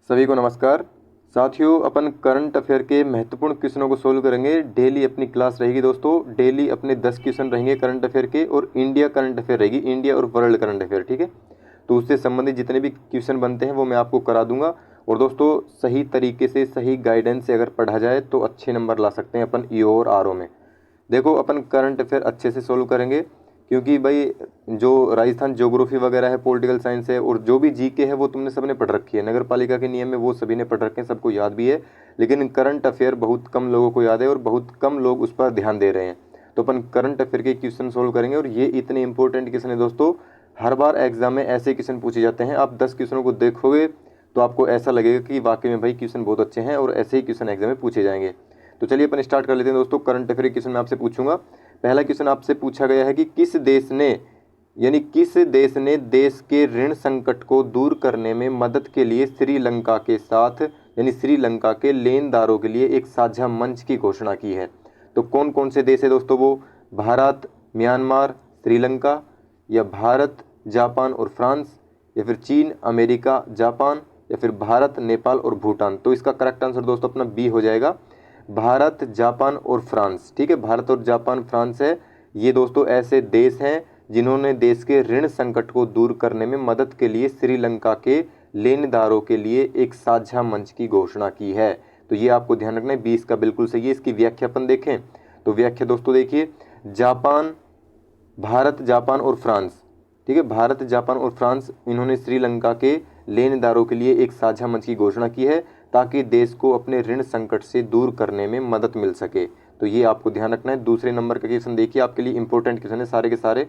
सभी को नमस्कार। साथियों, अपन करंट अफेयर के महत्वपूर्ण क्वेश्चनों को सोल्व करेंगे। डेली अपनी क्लास रहेगी दोस्तों। डेली अपने 10 क्वेश्चन रहेंगे करंट अफेयर के, और इंडिया करंट अफेयर रहेगी, इंडिया और वर्ल्ड करंट अफेयर। ठीक है, तो उससे संबंधित जितने भी क्वेश्चन बनते हैं वो मैं आपको करा दूंगा। और दोस्तों, सही तरीके से, सही गाइडेंस से अगर पढ़ा जाए तो अच्छे नंबर ला सकते हैं अपन ईओ और आरओ में। देखो, अपन करंट अफेयर अच्छे से सोल्व करेंगे, क्योंकि भाई जो राजस्थान ज्योग्राफी वगैरह है, पॉलिटिकल साइंस है, और जो भी जीके है वो तुमने सबने पढ़ रखी है। नगर पालिका के नियम में वो सभी ने पढ़ रखे हैं, सबको याद भी है। लेकिन करंट अफेयर बहुत कम लोगों को याद है और बहुत कम लोग उस पर ध्यान दे रहे हैं। तो अपन करंट अफेयर के क्वेश्चन सोल्व करेंगे, और ये इतने इंपॉर्टेंट क्वेश्चन है दोस्तों। हर बार एग्जाम में ऐसे क्वेश्चन पूछे जाते हैं। आप 10 क्वेश्चनों को देखोगे तो आपको ऐसा लगेगा कि वाकई में भाई क्वेश्चन बहुत अच्छे हैं, और ऐसे ही क्वेश्चन एग्जाम में पूछे जाएंगे। तो चलिए अपन स्टार्ट कर लेते हैं दोस्तों। करंट अफेयर क्वेश्चन मैं आपसे पूछूंगा। पहला क्वेश्चन आपसे पूछा गया है कि किस देश ने देश के ऋण संकट को दूर करने में मदद के लिए श्रीलंका के साथ, यानी श्रीलंका के लेनदारों के लिए एक साझा मंच की घोषणा की है। तो कौन कौन से देश है दोस्तों वो? भारत, म्यांमार, श्रीलंका, या भारत, जापान और फ्रांस, या फिर चीन, अमेरिका, जापान, या फिर भारत, नेपाल और भूटान। तो इसका करेक्ट आंसर दोस्तों अपना बी हो जाएगा, भारत, जापान और फ्रांस। ठीक है, भारत और जापान, फ्रांस है। ये दोस्तों ऐसे देश हैं जिन्होंने देश के ऋण संकट को दूर करने में मदद के लिए श्रीलंका के लेनदारों के लिए एक साझा मंच की घोषणा की है। तो ये आपको ध्यान रखना है, 20 का बिल्कुल सही है। इसकी व्याख्या अपन देखें तो व्याख्या दोस्तों देखिए, जापान, भारत, जापान और फ्रांस। ठीक है, भारत, जापान और फ्रांस, इन्होंने श्रीलंका के लेनदारों के लिए एक साझा मंच की घोषणा की है, ताकि देश को अपने ऋण संकट से दूर करने में मदद मिल सके। तो ये आपको ध्यान रखना है। दूसरे नंबर का क्वेश्चन देखिए, आपके लिए इंपॉर्टेंट क्वेश्चन है सारे के सारे।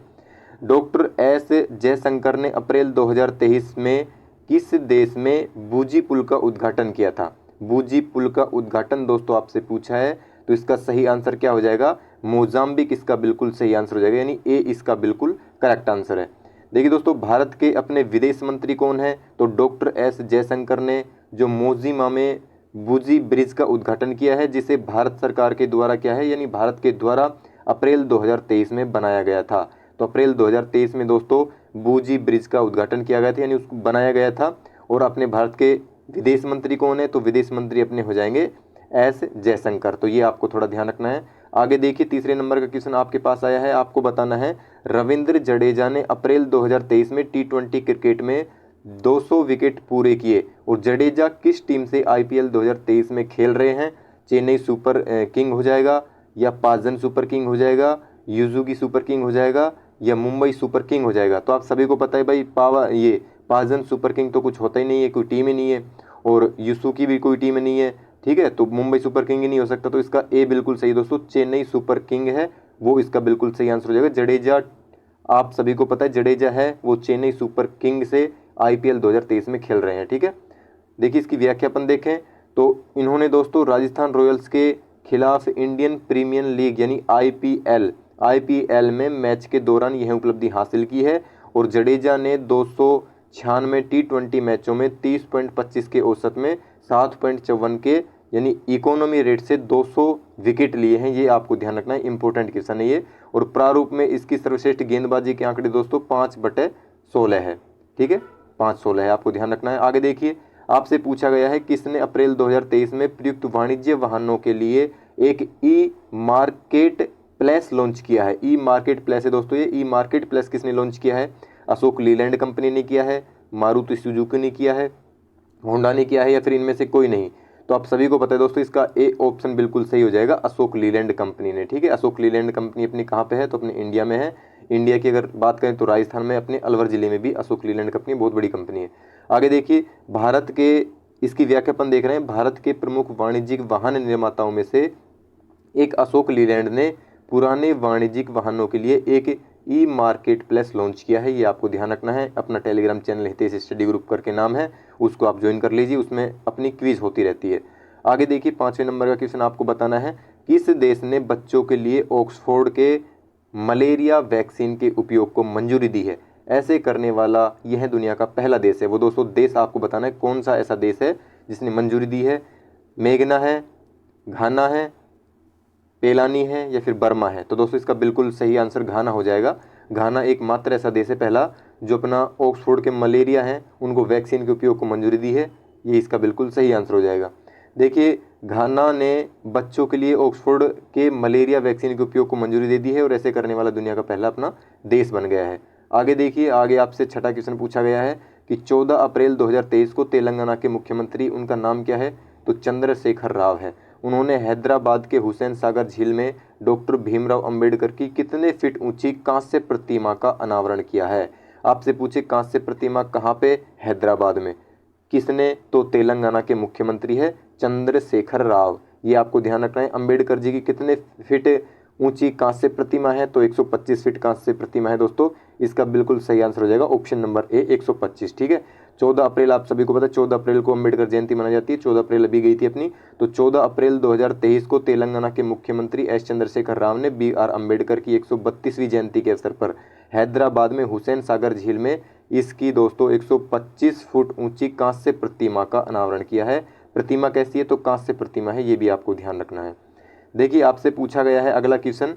डॉक्टर एस जयशंकर ने अप्रैल 2023 में किस देश में बूजी पुल का उद्घाटन किया था? बूजी पुल का उद्घाटन दोस्तों आपसे पूछा है, तो इसका सही आंसर क्या हो जाएगा? मोजाम्बिक इसका बिल्कुल सही आंसर हो जाएगा, यानी ए इसका बिल्कुल करेक्ट आंसर है। देखिए दोस्तों, भारत के अपने विदेश मंत्री कौन है? तो डॉक्टर एस जयशंकर ने जो मोजिमा में बूजी ब्रिज का उद्घाटन किया है, जिसे भारत सरकार के द्वारा क्या है, यानी भारत के द्वारा अप्रैल 2023 में बनाया गया था। तो अप्रैल 2023 में दोस्तों बूजी ब्रिज का उद्घाटन किया गया था, यानी उसको बनाया गया था। और अपने भारत के विदेश मंत्री कौन है? तो विदेश मंत्री अपने हो जाएंगे एस जयशंकर। तो ये आपको थोड़ा ध्यान रखना है। आगे देखिए, तीसरे नंबर का क्वेश्चन आपके पास आया है। आपको बताना है, रविंद्र जडेजा ने अप्रैल 2023 में T20 क्रिकेट में 200 विकेट पूरे किए। और जडेजा किस टीम से IPL 2023 में खेल रहे हैं? चेन्नई सुपर किंग हो जाएगा, या पाजन सुपर किंग हो जाएगा, यूजुगी सुपर किंग हो जाएगा, या मुंबई सुपर किंग हो जाएगा? तो आप सभी को पता है भाई, ये पाजन सुपर किंग तो कुछ होता ही नहीं है, कोई टीम ही नहीं है, और यूसुकी भी कोई टीम नहीं है। ठीक है, तो मुंबई सुपर किंग ही नहीं हो सकता। तो इसका ए बिल्कुल सही दोस्तों, चेन्नई सुपर किंग है, वो इसका बिल्कुल सही आंसर हो जाएगा। जडेजा, आप सभी को पता है जडेजा है वो चेन्नई सुपर किंग से IPL 2023 में खेल रहे हैं। ठीक है, देखिए इसकी व्याख्या अपन देखें तो इन्होंने दोस्तों राजस्थान रॉयल्स के खिलाफ इंडियन प्रीमियर लीग यानी IPL में मैच के दौरान यह उपलब्धि हासिल की है। और जडेजा ने 296 T20 मैचों में 30.25 के औसत में 7.54 के यानी इकोनॉमी रेट से 200 विकेट लिए हैं। ये आपको ध्यान रखना है, इंपॉर्टेंट क्वेश्चन है ये। और प्रारूप में इसकी सर्वश्रेष्ठ गेंदबाजी के आंकड़े दोस्तों 5/16 है। ठीक है, 5/16 है, आपको ध्यान रखना है। आगे देखिए, आपसे पूछा गया है, किसने अप्रैल 2023 में प्रयुक्त वाणिज्य वाहनों के लिए एक ई मार्केट प्लेस लॉन्च किया है? ई मार्केट प्लेस है दोस्तों, ये ई मार्केट प्लेस किसने लॉन्च किया है? अशोक लीलैंड कंपनी ने किया है, मारुति सुजुकी ने किया है, होंडा ने किया है, या फिर इनमें से कोई नहीं? तो आप सभी को पता है दोस्तों, इसका ए ऑप्शन बिल्कुल सही हो जाएगा, अशोक लीलैंड कंपनी ने। ठीक है, अशोक लीलैंड कंपनी अपनी कहाँ पे है? तो अपने इंडिया में है। इंडिया की अगर बात करें तो राजस्थान में अपने अलवर जिले में भी अशोक लीलैंड कंपनी बहुत बड़ी कंपनी है। आगे देखिए, भारत के, इसकी व्याख्या अपन देख रहे हैं, भारत के प्रमुख वाणिज्यिक वाहन निर्माताओं में से एक अशोक लीलैंड ने पुराने वाणिज्यिक वाहनों के लिए एक ई मार्केट प्लेस लॉन्च किया है। ये आपको ध्यान रखना है। अपना Telegram channel Hitesh study group करके नाम है, उसको आप ज्वाइन कर लीजिए, उसमें अपनी क्विज होती रहती है। आगे देखिए, 5वें नंबर का क्वेश्चन आपको बताना है, किस देश ने बच्चों के लिए ऑक्सफोर्ड के मलेरिया वैक्सीन के उपयोग को मंजूरी दी है? ऐसे करने वाला यह दुनिया का पहला देश है। वो दोस्तों देश आपको बताना है, कौन सा ऐसा देश है जिसने मंजूरी दी है? मेघना है, घाना है, पेलानी है, या फिर बर्मा है? तो दोस्तों इसका बिल्कुल सही आंसर घाना हो जाएगा। घाना एकमात्र ऐसा देश है पहला जो अपना ऑक्सफोर्ड के मलेरिया हैं उनको वैक्सीन के उपयोग को मंजूरी दी है। ये इसका बिल्कुल सही आंसर हो जाएगा। देखिए, घाना ने बच्चों के लिए ऑक्सफोर्ड के मलेरिया वैक्सीन के उपयोग को मंजूरी दे दी है और ऐसे करने वाला दुनिया का पहला अपना देश बन गया है। आगे देखिए, आगे आपसे छठा क्वेश्चन पूछा गया है कि 14 अप्रैल 2023 को तेलंगाना के मुख्यमंत्री, उनका नाम क्या है? तो चंद्रशेखर राव है। उन्होंने हैदराबाद के हुसैन सागर झील में डॉक्टर भीमराव अंबेडकर की कितने फीट ऊंची कांस्य प्रतिमा का अनावरण किया है? आपसे पूछे कांस्य प्रतिमा कहाँ पे? हैदराबाद में। किसने? तो तेलंगाना के मुख्यमंत्री है चंद्रशेखर राव। ये आपको ध्यान रखना है। अंबेडकर जी की कितने फीट ऊंची कांस्य प्रतिमा है? तो 125 फीट कांस्य प्रतिमा है दोस्तों। इसका बिल्कुल सही आंसर हो जाएगा ऑप्शन नंबर ए, 125। ठीक है। 14 अप्रैल आप सभी को पता है, 14 अप्रैल को अंबेडकर जयंती मनाई जाती है। 14 अप्रैल अभी गई थी अपनी। तो 14 अप्रैल 2023 को तेलंगाना के मुख्यमंत्री एस चंद्रशेखर राव ने बी आर अम्बेडकर की 132वीं जयंती के अवसर पर हैदराबाद में हुसैन सागर झील में इसकी दोस्तों 125 फुट ऊंची कांस्य प्रतिमा का अनावरण किया है। प्रतिमा कैसी है? तो कांस्य प्रतिमा है, ये भी आपको ध्यान रखना है। देखिए, आपसे पूछा गया है अगला क्वेश्चन,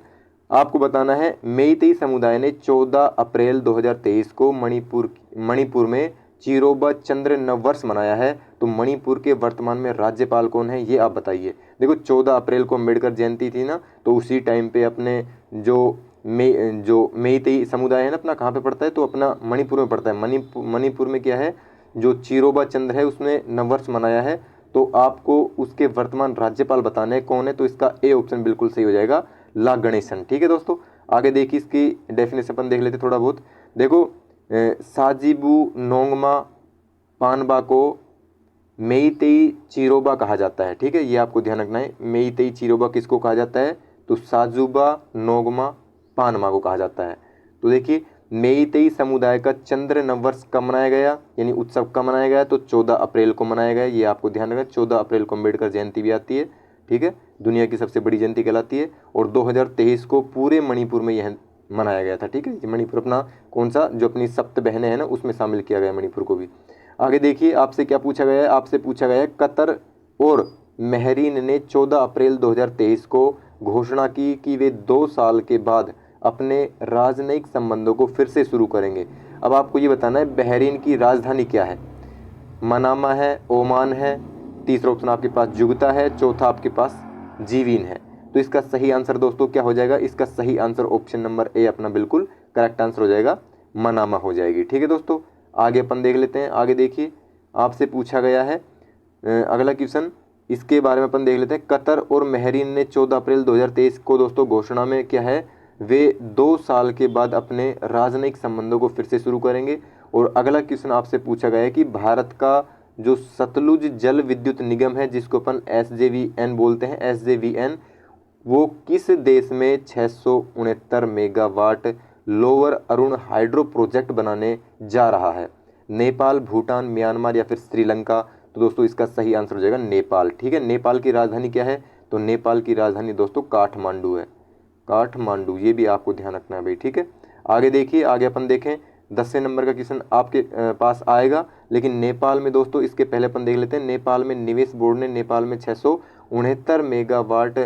आपको बताना है मेइतेई समुदाय ने 14 अप्रैल 2023 को मणिपुर में चिरोबा चंद्र नववर्ष मनाया है। तो मणिपुर के वर्तमान में राज्यपाल कौन है, ये आप बताइए। देखो, 14 अप्रैल को अम्बेडकर जयंती थी ना, तो उसी टाइम पे अपने जो मेइतेई समुदाय है ना अपना, कहाँ पे पड़ता है? तो अपना मणिपुर में पड़ता है। मणिपुर में क्या है, जो चिरोबा चंद्र है उसने नववर्ष मनाया है। तो आपको उसके वर्तमान राज्यपाल बताने कौन है? तो इसका ए ऑप्शन बिल्कुल सही हो जाएगा, ला गणेशन। ठीक है दोस्तों, आगे देखिए, इसकी डेफिनेशन अपन देख लेते थोड़ा बहुत। देखो, साजिबू नोंगमा पानबा को मेइतेई चिरोबा कहा जाता है। ठीक है, ये आपको ध्यान रखना है। मेइतेई चिरोबा किसको कहा जाता है? तो साजुबा नोंगमा पानमा को कहा जाता है। तो देखिए, मेइतेई समुदाय का चंद्र नववर्ष कब मनाया गया, यानी उत्सव कब मनाया गया? तो 14 अप्रैल को मनाया गया। ये आपको ध्यान रखना, 14 अप्रैल को अम्बेडकर जयंती भी आती है। ठीक है, दुनिया की सबसे बड़ी जयंती कहलाती है। और 2023 को पूरे मणिपुर में यह मनाया गया था। ठीक है, मणिपुर अपना कौन सा, जो अपनी सप्त बहनें हैं ना, उसमें शामिल किया गया मणिपुर को भी। आगे देखिए, आपसे क्या पूछा गया है? आपसे पूछा गया है कतर और बहरीन ने 14 अप्रैल 2023 को घोषणा की कि वे 2 साल के बाद अपने राजनयिक संबंधों को फिर से शुरू करेंगे। अब आपको ये बताना है बहरीन की राजधानी क्या है? मनामा है, ओमान है, तीसरा ऑप्शन आपके पास जुगता है, चौथा आपके पास जीवीन है। तो इसका सही आंसर दोस्तों क्या हो जाएगा? इसका सही आंसर ऑप्शन नंबर ए अपना बिल्कुल करेक्ट आंसर हो जाएगा, मनामा हो जाएगी। ठीक है दोस्तों, आगे अपन देख लेते हैं। आगे देखिए, आपसे पूछा गया है अगला क्वेश्चन, इसके बारे में अपन देख लेते हैं। कतर और बहरीन ने 14 अप्रैल 2023 को दोस्तों घोषणा में क्या है, वे 2 साल के बाद अपने राजनयिक संबंधों को फिर से शुरू करेंगे। और अगला क्वेश्चन आपसे पूछा गया है कि भारत का जो सतलुज जल विद्युत निगम है, जिसको अपन SJVN बोलते हैं, SJVN, वो किस देश में 669 megawatt lower Arun hydro project बनाने जा रहा है? नेपाल, भूटान, म्यांमार या फिर श्रीलंका? तो दोस्तों इसका सही आंसर हो जाएगा नेपाल। ठीक है, नेपाल की राजधानी क्या है? तो नेपाल की राजधानी दोस्तों काठमांडू है, काठमांडू। ये भी आपको ध्यान रखना है भाई। ठीक है, आगे देखिए, आगे अपन देखें 10वें नंबर का क्वेश्चन आपके पास आएगा, लेकिन नेपाल में दोस्तों इसके पहले अपन देख लेते हैं। नेपाल में निवेश बोर्ड ने नेपाल में 669 मेगावाट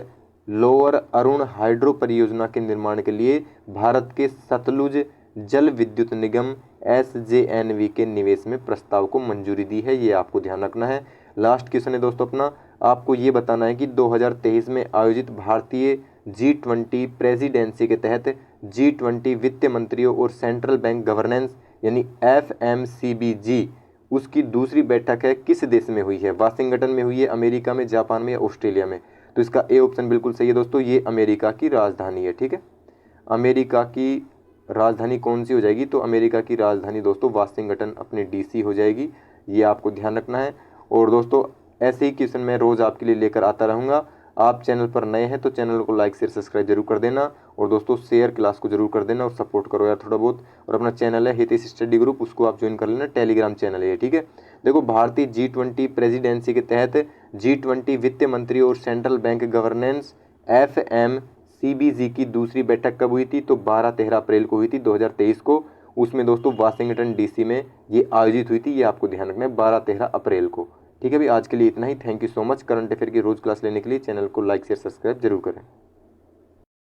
लोअर अरुण हाइड्रो परियोजना के निर्माण के लिए भारत के सतलुज जल विद्युत निगम SJNV के निवेश में प्रस्ताव को मंजूरी दी है। ये आपको ध्यान रखना है। लास्ट क्वेश्चन है दोस्तों अपना, आपको ये बताना है कि 2023 में आयोजित भारतीय G20 प्रेसिडेंसी के तहत G20 वित्त मंत्रियों और सेंट्रल बैंक गवर्नेंस यानी FMCBG उसकी दूसरी बैठक है किस देश में हुई है? वाशिंगटन में हुई है, अमेरिका में, जापान में या ऑस्ट्रेलिया में? तो इसका ए ऑप्शन बिल्कुल सही है दोस्तों, ये अमेरिका की राजधानी है। ठीक है, अमेरिका की राजधानी कौन सी हो जाएगी? तो अमेरिका की राजधानी दोस्तों वाशिंगटन अपनी DC हो जाएगी। ये आपको ध्यान रखना है। और दोस्तों ऐसे ही क्वेश्चन मैं रोज़ आपके लिए लेकर आता रहूँगा। आप चैनल पर नए हैं तो चैनल को लाइक शेयर सब्सक्राइब जरूर कर देना, और दोस्तों शेयर क्लास को जरूर कर देना और सपोर्ट करो यार थोड़ा बहुत। और अपना चैनल है हितेश स्टडी ग्रुप, उसको आप ज्वाइन कर लेना, टेलीग्राम चैनल है। ठीक है, देखो भारतीय G20 प्रेसिडेंसी के तहत G20 वित्त मंत्री और सेंट्रल बैंक गवर्नेंस FMCBG की दूसरी बैठक कब हुई थी? तो 12-13 अप्रैल को हुई थी 2023 को। उसमें दोस्तों वाशिंगटन DC में ये आयोजित हुई थी। ये आपको ध्यान रखना है, 12-13 अप्रैल को। ठीक है भाई, आज के लिए इतना ही। Thank you so much. Current affair की रोज क्लास लेने के लिए चैनल को लाइक शेयर सब्सक्राइब जरूर करें।